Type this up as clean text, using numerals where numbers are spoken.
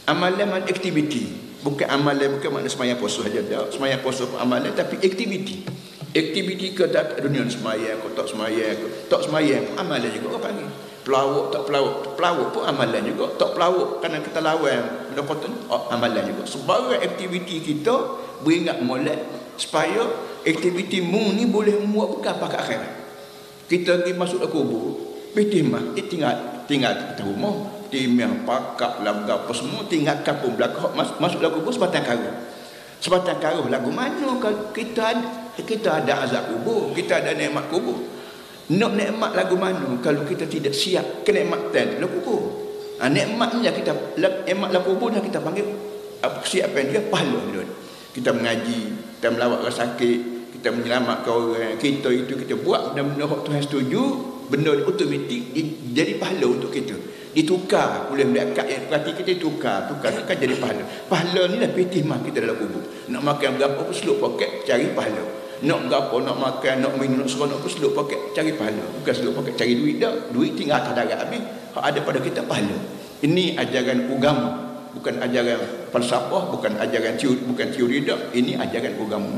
Amalan aktiviti, bukan amalan, bukan makna sembahyang puasa saja. Sembahyang puasa pun amalan, tapi aktiviti. Aktiviti ke tak dunia sembahyang, ke tak sembahyang pun amalan juga orang panggil. Pelawak tak pelawak pun amalan juga. Tak pelawak kerana kita lawan benda kotor, amalan juga. Sebagai aktiviti kita beringat molek supaya aktiviti mu ni boleh membuat bekal pada akhirat. Kita pergi masuk ke kubur, pergi tinggal kita rumah. Timah, pakak, lagu apa semua tinggal kapung belakang masuk lagu kubur sebatang karuh lagu mana kalau kita ada azab kubur, kita ada nikmat kubur. Nak nikmat lagu mana kalau kita tidak siap kenikmatan lagu kubur. Nikmatnya kita nikmat lagu kubur yang kita panggil kesiapan dia pahala dia. Kita mengaji, kita melawat orang sakit, kita menyelamatkan orang, kita buat benda-benda yang Tuhan setuju, benda automatik jadi pahala untuk kita. Ditukar boleh melihat yang perhati kita tukar jadi pahala. Pahala ni lah pitimah kita dalam kubur. Nak makan berapa pun seluk poket cari pahala. Nak berapa, nak makan, nak minum, nak seronok pun seluk poket cari pahala. Bukan seluk poket cari duit dah. Duit tinggal atas darat habis. Ada pada kita pahala. Ini ajaran agama, bukan ajaran falsafah, bukan ajaran teori dah. Ini ajaran agama.